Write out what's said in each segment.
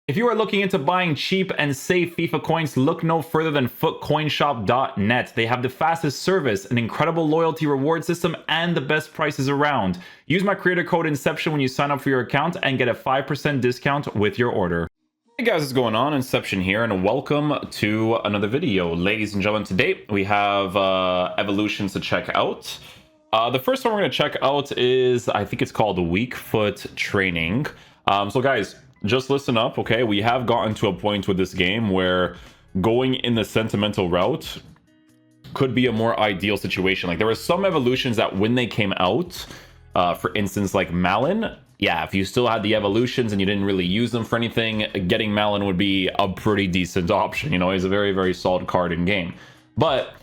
If you are looking into buying cheap and safe FIFA coins, look no further than footcoinshop.net. They have the fastest service, an incredible loyalty reward system, and the best prices around. Use my creator code Inception when you sign up for your account and get a 5% discount with your order. Hey guys, what's going on? Inception here, and welcome to another video. Ladies and gentlemen, today we have evolutions to check out. The first one we're going to check out is, I think it's called Weak Foot Training. So guys, just listen up, okay? We have gotten to a point with this game where going in the sentimental route could be a more ideal situation. Like, there were some evolutions that when they came out, for instance, like Malin, yeah, if you still had the evolutions and you didn't really use them for anything, getting Malin would be a pretty decent option. You know, he's a very, very solid card in game. But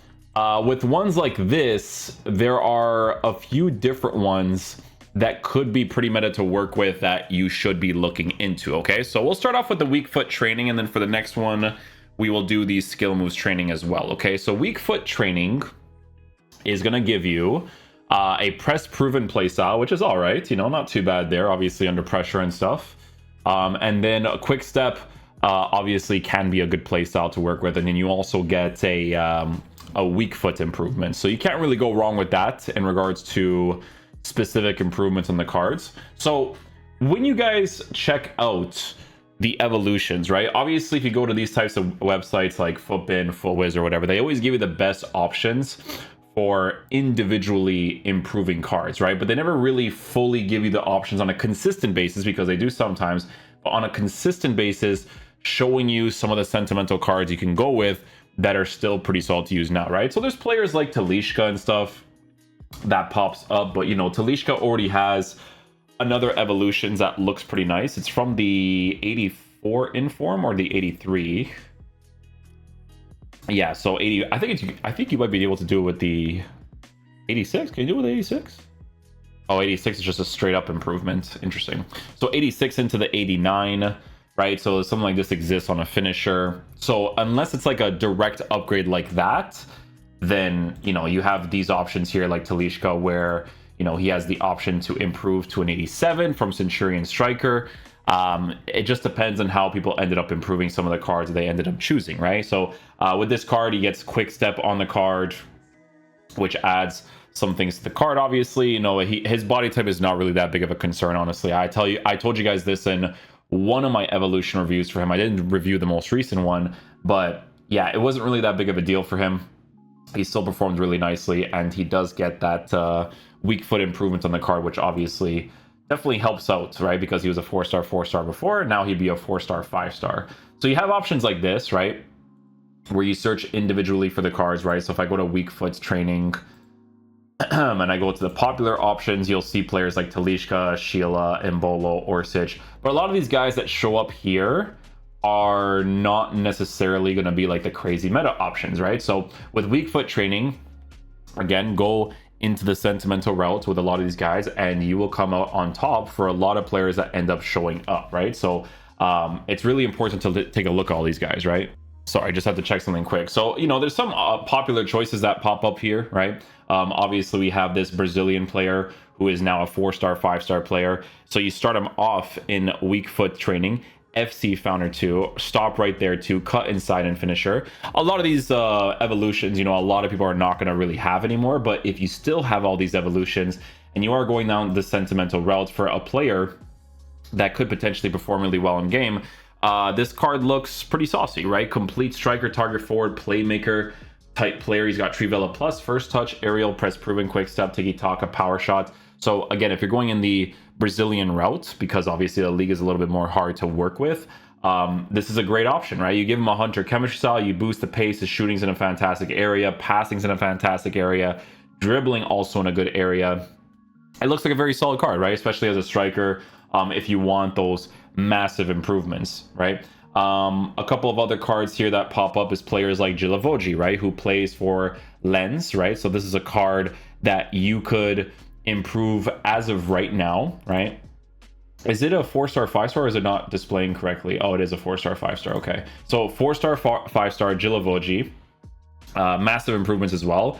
with ones like this, there are a few different ones that could be pretty meta to work with that you should be looking into, okay? So we'll start off with the weak foot training, and then for the next one, we will do the skill moves training as well, okay? So weak foot training is going to give you a press proven playstyle, which is all right, you know, not too bad there, obviously under pressure and stuff. And then a quick step obviously can be a good playstyle to work with, and then you also get a weak foot improvement. So you can't really go wrong with that in regards to specific improvements on the cards. So when you guys check out the evolutions, right, obviously if you go to these types of websites like Footbin, Footwiz, or whatever, they always give you the best options for individually improving cards, right? But they never really fully give you the options on a consistent basis, because they do sometimes, but on a consistent basis, showing you some of the sentimental cards you can go with that are still pretty solid to use now, right? So there's players like Teska and stuff that pops up, but you know, Teska already has another evolution that looks pretty nice. It's from the 84 inform or the 83. Yeah, so 80. I think you might be able to do it with the 86. Can you do it with 86? Oh, 86 is just a straight up improvement. Interesting. So 86 into the 89, right? So something like this exists on a finisher. So unless it's like a direct upgrade like that, then, you know, you have these options here like Teska, where, you know, he has the option to improve to an 87 from Centurion Striker. It just depends on how people ended up improving some of the cards that they ended up choosing, right? So with this card, he gets quick step on the card, which adds some things to the card. Obviously, you know, his body type is not really that big of a concern, honestly. I told you guys this in one of my evolution reviews for him. I didn't review the most recent one, but yeah, it wasn't really that big of a deal for him. He still performed really nicely, and he does get that weak foot improvement on the card, which obviously definitely helps out, right? Because he was a 4-star before, now he'd be a 4-star 5-star. So you have options like this, right, where you search individually for the cards, right? So if I go to weak foot training and I go to the popular options, you'll see players like Teska, Sheila, Embolo, Orsic. But a lot of these guys that show up here are not necessarily going to be like the crazy meta options, right? So with weak foot training, again, go into the sentimental route with a lot of these guys, and you will come out on top for a lot of players that end up showing up, right? So it's really important to take a look at all these guys, right? Sorry, I just have to check something quick. So, you know, there's some popular choices that pop up here, right? Obviously, we have this Brazilian player who is now a 4-star, 5-star player. So you start him off in weak foot training, FC Founder 2, stop right there to cut inside and finisher. A lot of these evolutions, you know, a lot of people are not going to really have anymore, but if you still have all these evolutions and you are going down the sentimental route for a player that could potentially perform really well in game, this card looks pretty saucy, right? Complete striker, target forward, playmaker type player. He's got Trivela plus, first touch, aerial, press proven, quick step, tiki-taka, power shot. So again, if you're going in the Brazilian route, because obviously the league is a little bit more hard to work with, this is a great option, right? You give him a hunter chemistry style, you boost the pace, his shooting's in a fantastic area, passing's in a fantastic area, dribbling also in a good area. It looks like a very solid card, right? Especially as a striker, if you want those massive improvements, right? A couple of other cards here that pop up is players like Gilavogi, right? Who plays for Lens, right? So this is a card that you could improve as of right now, right? Is it a 4-star 5-star, or is it not displaying correctly? Oh, it is a 4-star 5-star. Okay, so 4-star 5-star Gilavogi, massive improvements as well.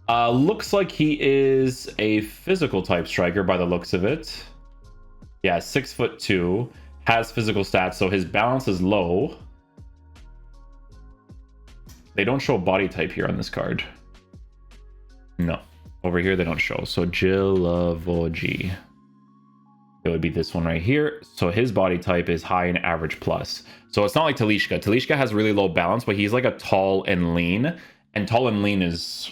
Looks like he is a physical type striker by the looks of it. Yeah, 6'2", has physical stats, so his balance is low. They don't show body type here on this card. No. Over here, they don't show. So Jilavoji. It would be this one right here. So his body type is high and average plus. So it's not like Talishka. Talishka has really low balance, but he's like a tall and lean. And tall and lean is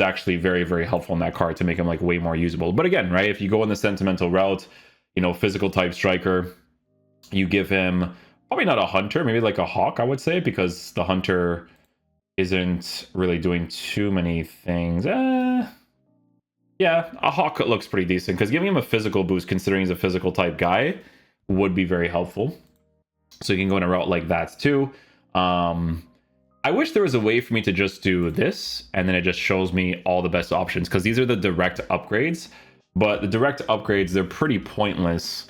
actually very, very helpful in that card to make him like way more usable. But again, right, if you go in the sentimental route, you know, physical type striker, you give him probably not a hunter, maybe like a hawk, I would say, because the hunter isn't really doing too many things. Yeah, a hawk looks pretty decent because giving him a physical boost, considering he's a physical type guy, would be very helpful. So you can go in a route like that too. I wish there was a way for me to just do this and then it just shows me all the best options, because these are the direct upgrades, but the direct upgrades, they're pretty pointless.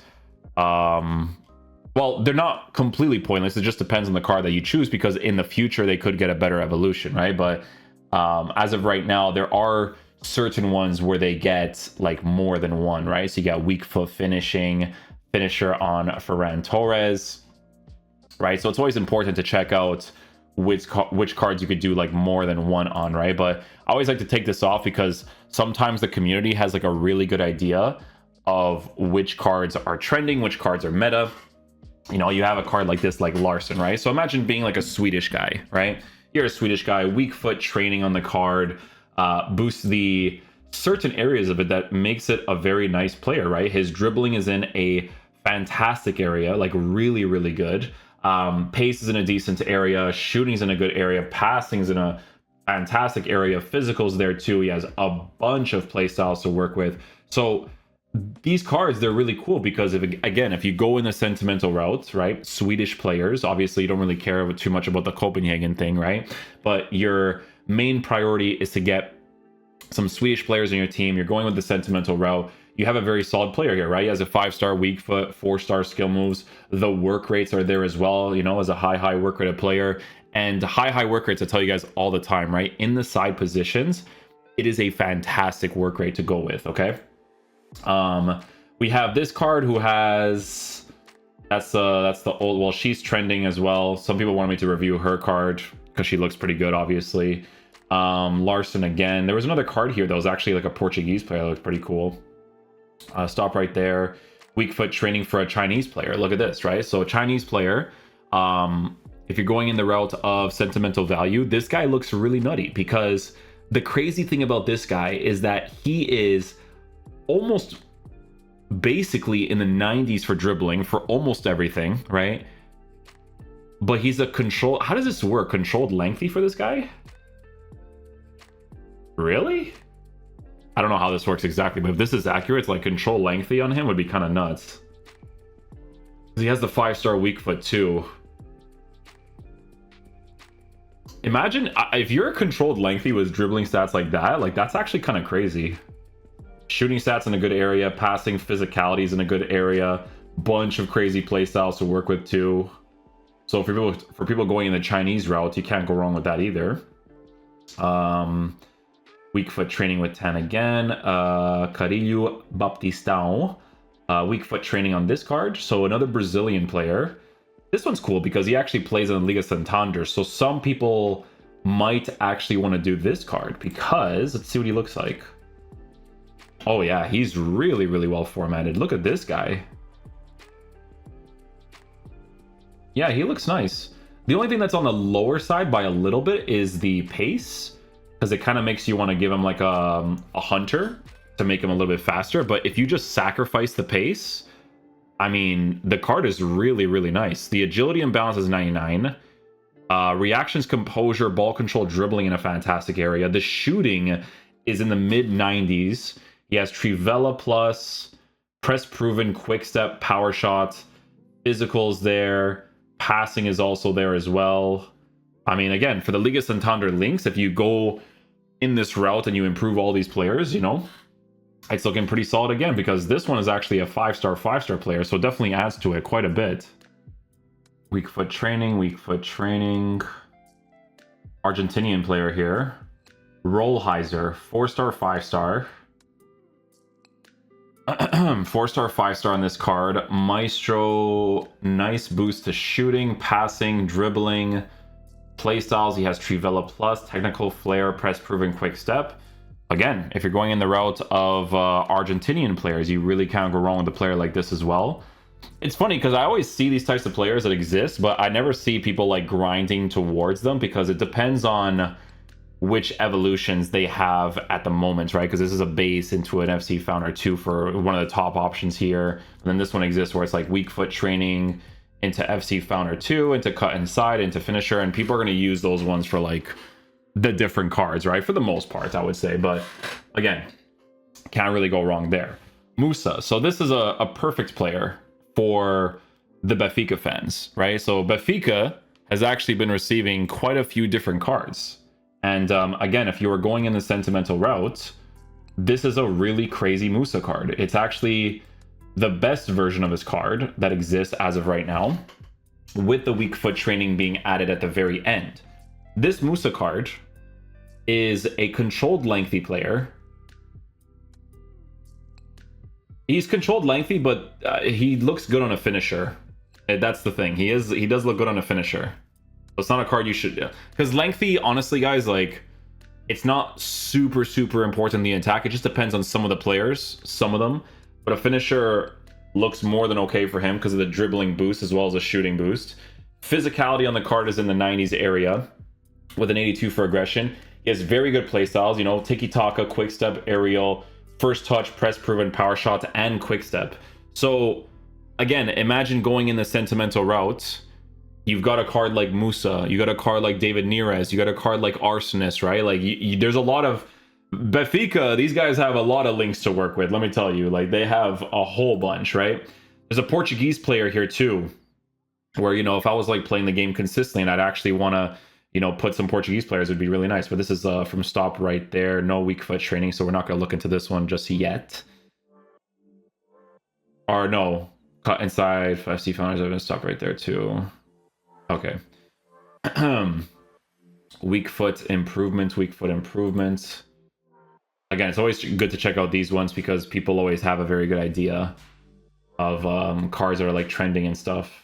Well, they're not completely pointless. It just depends on the card that you choose, because in the future they could get a better evolution, right? But as of right now, there are certain ones where they get like more than one, right? So you got weak foot finisher on Ferran Torres, right? So it's always important to check out which cards you could do like more than one on, right? But I always like to take this off because sometimes the community has like a really good idea of which cards are trending, which cards are meta. You know, you have a card like this, like Larson, right? So imagine being like a Swedish guy, right? You're a Swedish guy, weak foot training on the card, boosts the certain areas of it that makes it a very nice player, right? His dribbling is in a fantastic area, like really, really good. Pace is in a decent area, shooting's in a good area, passing's in a fantastic area, physical's there too. He has a bunch of play styles to work with. So these cards, they're really cool because if you go in the sentimental route, right? Swedish players, obviously you don't really care too much about the Copenhagen thing, right? But your main priority is to get some Swedish players on your team. You're going with the sentimental route. You have a very solid player here, right? He has a 5-star weak foot, 4-star skill moves. The work rates are there as well, you know, as a high work rated player. And high work rates, I tell you guys all the time, right? In the side positions, it is a fantastic work rate to go with, okay? We have this card who has that's the old, well, she's trending as well. Some people wanted me to review her card because she looks pretty good, obviously. Larson again. There was another card here that was actually like a Portuguese player that looked pretty cool. Stop right there. Weak foot training for a Chinese player. Look at this, right? So a Chinese player, if you're going in the route of sentimental value, this guy looks really nutty, because the crazy thing about this guy is that he is almost basically in the 90s for dribbling for almost everything, right? But he's a control. How does this work? Controlled lengthy for this guy? Really? I don't know how this works exactly, but if this is accurate, like control lengthy on him would be kind of nuts. He has the 5-star weak foot too. Imagine if you're a controlled lengthy with dribbling stats like that, like that's actually kind of crazy. Shooting stats in a good area, passing physicalities in a good area, bunch of crazy playstyles to work with too. So for people going in the Chinese route, you can't go wrong with that either. Weak foot training with 10 again. Carilho Baptistão. Weak foot training on this card. So another Brazilian player. This one's cool because he actually plays in the Liga Santander. So some people might actually want to do this card because let's see what he looks like. Oh yeah, he's really, really well formatted. Look at this guy. Yeah, he looks nice. The only thing that's on the lower side by a little bit is the pace, because it kind of makes you want to give him like a hunter to make him a little bit faster. But if you just sacrifice the pace, I mean, the card is really, really nice. The agility and balance is 99. Reactions, composure, ball control, dribbling in a fantastic area. The shooting is in the mid 90s. He has Trivela plus, press proven, quick step, power shot, physicals there. Passing is also there as well. I mean, again, for the Liga Santander links, if you go in this route and you improve all these players, you know, it's looking pretty solid again, because this one is actually a 5-star player, so it definitely adds to it quite a bit. Weak foot training. Argentinian player here. Rollheiser, 4-star, 5-star. 4-star, 5-star on this card. Maestro, nice boost to shooting, passing, dribbling. Playstyles, he has Trivela Plus, Technical Flair, Press Proven, Quick Step. Again, if you're going in the route of Argentinian players, you really can't go wrong with a player like this as well. It's funny because I always see these types of players that exist, but I never see people like grinding towards them because it depends on which evolutions they have at the moment, right? Because this is a base into an FC Founder 2 for one of the top options here. And then this one exists where it's like weak foot training into FC Founder 2, into cut inside, into finisher, and people are going to use those ones for like the different cards, right? For the most part, I would say. But again, can't really go wrong there. Musa. So this is a perfect player for the Benfica fans, right? So Benfica has actually been receiving quite a few different cards. And again, if you were going in the sentimental route, this is a really crazy Musa card. It's actually the best version of his card that exists as of right now, with the weak foot training being added at the very end. This Musa card is a controlled lengthy player. He's controlled lengthy, but he looks good on a finisher. That's the thing. He does look good on a finisher. It's not a card you should, because lengthy, honestly, guys, like, it's not super important in the attack. It just depends on some of the players, some of them. But a finisher looks more than okay for him because of the dribbling boost as well as a shooting boost. Physicality on the card is in the 90s area with an 82 for aggression. He has very good playstyles, you know, tiki-taka, quick step, aerial, first touch, press proven, power shots, and quick step. So again, imagine going in the sentimental route. You've got a card like Musa, you got a card like David Neres, you got a card like Arsonist, right? Like there's a lot of Benfica. These guys have a lot of links to work with. Let me tell you, like they have a whole bunch, right? There's a Portuguese player here too, where, you know, if I was like playing the game consistently and I'd actually want to, you know, put some Portuguese players, would be really nice. But this is from Stop right there. No weak foot training, so we're not going to look into this one just yet. Or no, cut inside. FC Founders are going to stop right there too. Okay. Weak foot improvement, weak foot improvement. Again, it's always good to check out these ones because people always have a very good idea of cards that are like trending and stuff.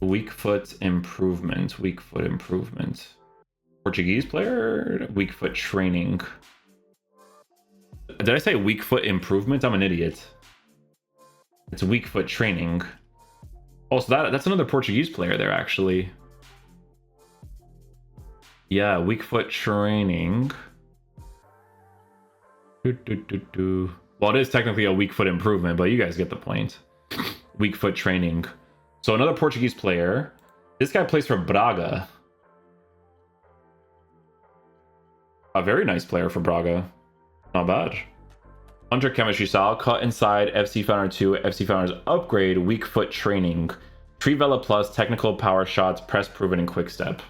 Weak foot improvement, weak foot improvement. Portuguese player, weak foot training. Did I say weak foot improvement? I'm an idiot. It's weak foot training. Oh, so that's another Portuguese player there, actually. Yeah, weak foot training. Well, it is technically a weak foot improvement, but you guys get the point. Weak foot training. So another Portuguese player. This guy plays for Braga. A very nice player for Braga. Not bad. Hunter chemistry style, cut inside, FC Founder 2, FC Founders upgrade, weak foot training, Trivela Plus, technical power shots, press proven, and quick step.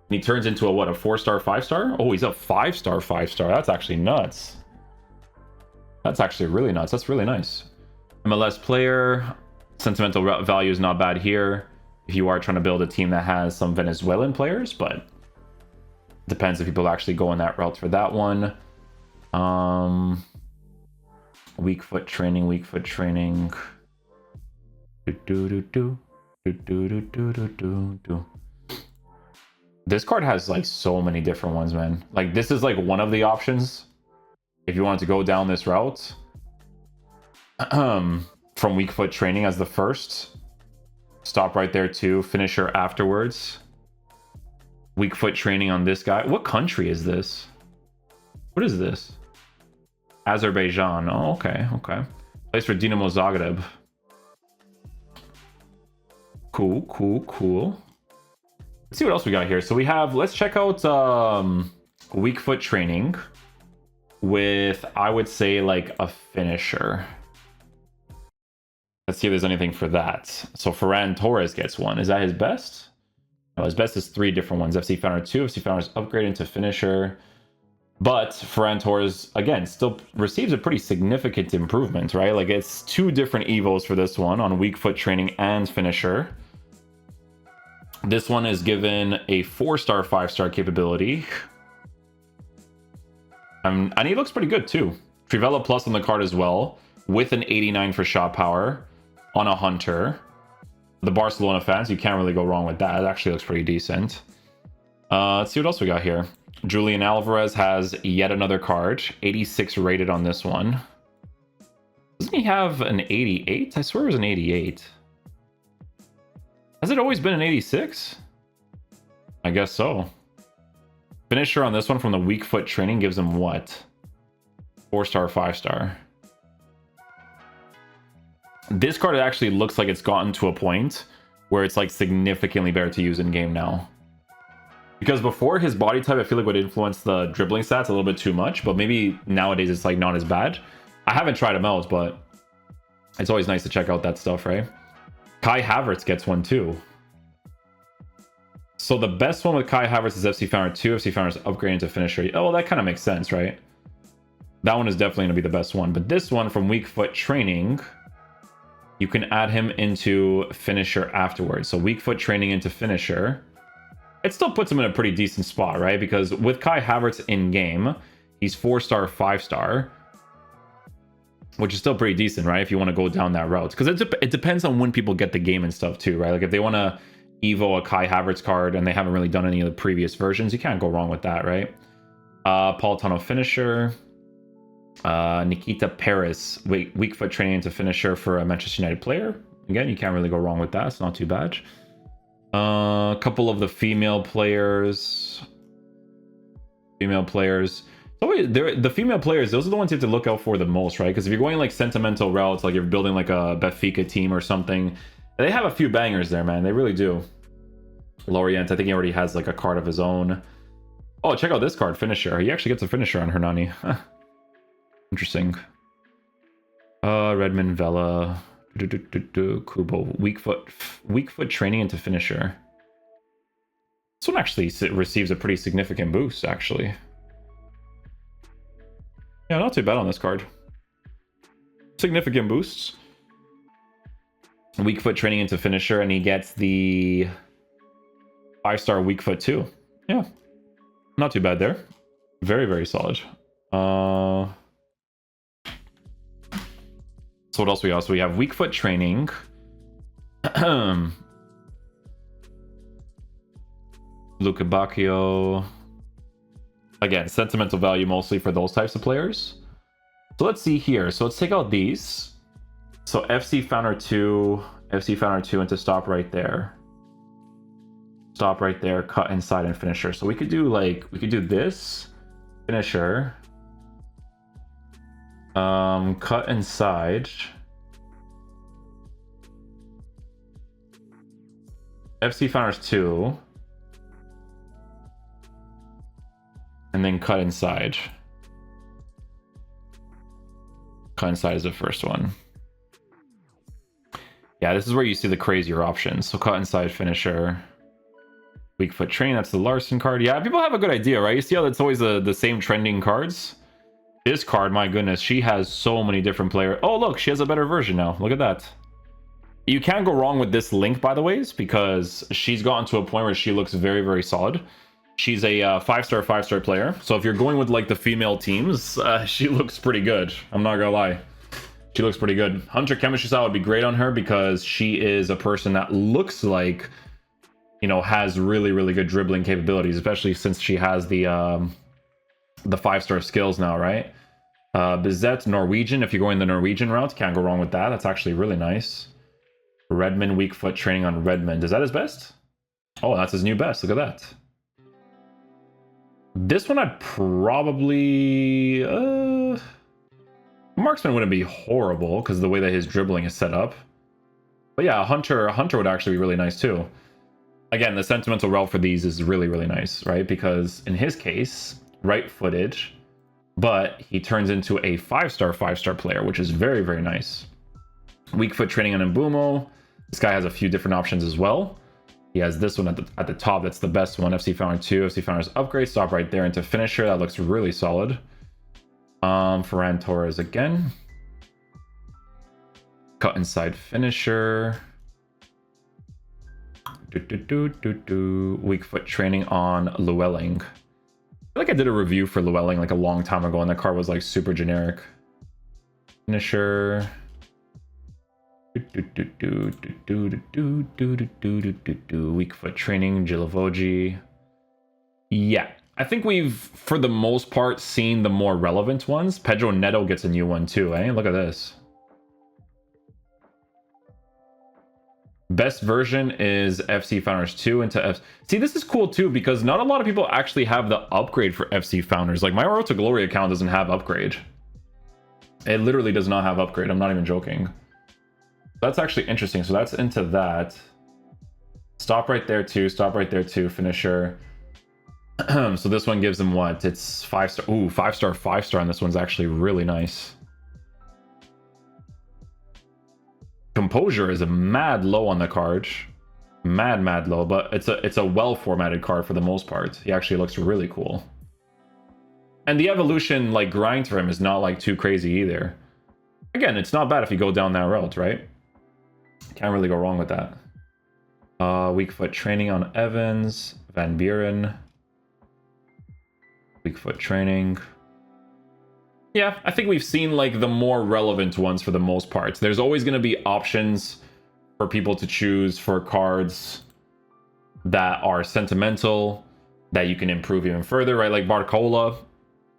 And he turns into a what, a 4-star, 5-star? Oh, he's a 5-star, 5-star. That's actually nuts. That's actually really nuts. That's really nice. MLS player, sentimental value is not bad here if you are trying to build a team that has some Venezuelan players, but depends if people actually go in that route for that one. Weak foot training, weak foot training. This card has like so many different ones, man. Like this is like one of the options if you wanted to go down this route. From weak foot training as the first. Stop right there too. Finisher afterwards. Weak foot training on this guy. What country is this? What is this? Azerbaijan. Oh, okay, okay. Plays for Dinamo Zagreb. Cool, cool, cool. Let's see what else we got here. So we have, let's check out weak foot training with, I would say, like a finisher. Let's see if there's anything for that. So Ferran Torres gets one. Is that his best? No, his best is 3 different ones. FC Founder 2, FC Founders upgrade into finisher. But Ferran Torres, again, still receives a pretty significant improvement, right? Like, it's 2 different evos for this one on weak foot training and finisher. This one is given a 4-star, 5-star capability. And he looks pretty good too. Trivela plus on the card as well, with an 89 for shot power on a Hunter. The Barcelona fans, you can't really go wrong with that. It actually looks pretty decent. Let's see what else we got here. Julian Alvarez has yet another card. 86 rated on this one. Doesn't he have an 88? I swear it was an 88. Has it always been an 86? I guess so. Finisher on this one from the weak foot training gives him what? 4-star, 5-star. This card actually looks like it's gotten to a point where it's like significantly better to use in game now. Because before, his body type I feel like would influence the dribbling stats a little bit too much, but maybe nowadays it's like not as bad. I haven't tried him out, but it's always nice to check out that stuff, right? Kai Havertz gets one too. So the best one with Kai Havertz is FC Founder 2. FC Founder's upgrading to finisher. Oh, well, that kind of makes sense, right? That one is definitely going to be the best one. But this one from weak foot training, you can add him into finisher afterwards. So weak foot training into finisher. It still puts him in a pretty decent spot, right? Because with Kai Havertz in game, he's 4-star, 5-star, which is still pretty decent, right? If you want to go down that route. Because it depends on when people get the game and stuff too, right? Like if they want to Evo a Kai Havertz card and they haven't really done any of the previous versions, you can't go wrong with that, right? Politano finisher. Nikita Paris, weak foot training into finisher for a Manchester United player. Again, you can't really go wrong with that. It's not too bad. A couple of the female players. The female players, those are the ones you have to look out for the most, right? Because if you're going like sentimental routes, like you're building like a Benfica team or something, they have a few bangers there, man. They really do. Lorient, I think he already has like a card of his own. Oh, check out this card, finisher. He actually gets a finisher on Hernani. Interesting. Redmond, Vela, Kubo, weak foot training into finisher. This one actually receives a pretty significant boost, actually. Yeah, not too bad on this card. Significant boosts. Weak foot training into finisher, and he gets the 5-star weak foot too. Yeah, not too bad there. Very, very solid. So what else we got? So we have weak foot training. Luca Bacchio. Again, sentimental value mostly for those types of players. So let's see here. So let's take out these. So FC Founder 2, FC Founder 2 into stop right there. Stop right there, cut inside and finisher. So we could do this, finisher. Cut inside. FC Founders 2. And then cut inside. Cut inside is the first one. Yeah, this is where you see the crazier options. So cut inside, finisher. Weak foot train, that's the Larson card. Yeah, people have a good idea, right? You see how that's always the same trending cards? This card, my goodness, she has so many different players. Oh, look, she has a better version now. Look at that. You can't go wrong with this Link, by the ways, because she's gotten to a point where she looks very, very solid. She's a 5-star player. So if you're going with like the female teams, she looks pretty good. I'm not gonna lie. She looks pretty good. Hunter chemistry style would be great on her because she is a person that looks like, you know, has really, really good dribbling capabilities, especially since she has the 5-star skills now, right? Bizet, Norwegian. If you're going the Norwegian route, can't go wrong with that. That's actually really nice. Redmond, weak foot training on Redmond. Is that his best? Oh, that's his new best. Look at that. This one I'd probably... Marksman wouldn't be horrible because of the way that his dribbling is set up. But yeah, Hunter would actually be really nice too. Again, the sentimental route for these is really, really nice, right? Because in his case, right-footed, but he turns into a 5-star player, which is very, very nice. Weak foot training on Mbumo. This guy has a few different options as well. He has this one at the top. That's the best one. FC Founder 2. FC Founder's upgrade. Stop right there into finisher. That looks really solid. Ferran Torres again. Cut inside finisher. Weak foot training on Llewellyn. feel like I did a review for Llewellyn like a long time ago, and that card was like super generic. Finisher. Weak foot training, Gilavogi. Yeah, I think we've, for the most part, seen the more relevant ones. Pedro Neto gets a new one too, eh? Look at this. Best version is FC Founders 2 into F. See, this is cool too, because not a lot of people actually have the upgrade for FC Founders. Like, my Road to Glory account doesn't have upgrade. It literally does not have upgrade. I'm not even joking. That's actually interesting. So that's into that. Stop right there too. Stop right there too. Finisher. So this one gives him what? It's 5-star. Ooh, 5-star, 5-star. And this one's actually really nice. Composure is a mad low on the card. Mad low. But it's a well formatted card for the most part. He actually looks really cool. And the evolution like grind for him is not like too crazy either. Again, it's not bad if you go down that route, right? Can't really go wrong with that. Weak foot training on Evans. Van Buren. Weak foot training. Yeah, I think we've seen like the more relevant ones for the most part. There's always going to be options for people to choose for cards that are sentimental, that you can improve even further, right? Like Barcola,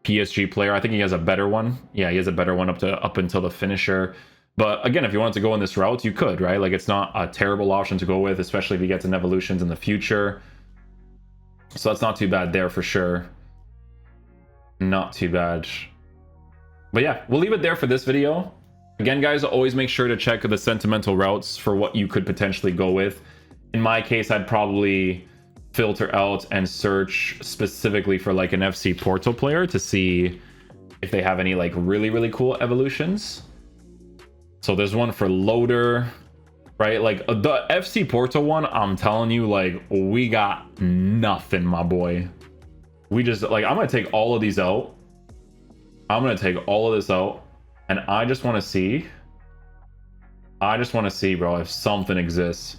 PSG player. I think he has a better one. Yeah, he has a better one up until the finisher. But again, if you wanted to go in this route, you could, right? Like, it's not a terrible option to go with, especially if you get some evolutions in the future. So that's not too bad there for sure. Not too bad. But yeah, we'll leave it there for this video. Again, guys, always make sure to check the sentimental routes for what you could potentially go with. In my case, I'd probably filter out and search specifically for like an FC Porto player to see if they have any like really cool evolutions. So there's one for Loader, right? Like the FC Porto one, I'm telling you, like, we got nothing, my boy. We just, like, I'm going to take all of these out. I'm going to take all of this out. And I just want to see, bro, if something exists.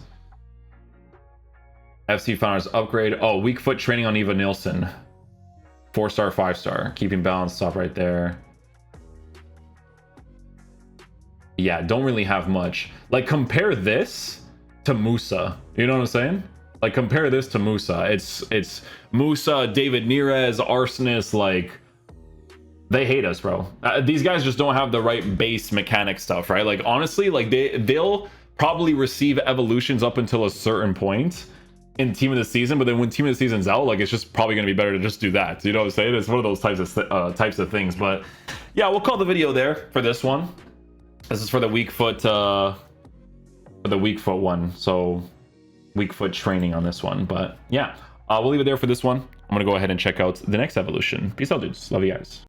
FC Founders upgrade. Oh, weak foot training on Eva Nilsson. 4-star, 5-star. Keeping balance, stop right there. Yeah, don't really have much. Like, compare this to Musa. You know what I'm saying? Like, compare this to Musa. It's Musa, David Neres, Arsonist, like, they hate us, bro. These guys just don't have the right base mechanic stuff, right? Like, honestly, like, they'll probably receive evolutions up until a certain point in Team of the Season, but then when Team of the Season's out, like, it's just probably going to be better to just do that. You know what I'm saying? It's one of those types of things. But yeah, we'll call the video there for this one. This is for the weak foot one. So weak foot training on this one. But yeah, we'll leave it there for this one. I'm gonna go ahead and check out the next evolution. Peace out, dudes. Love you guys.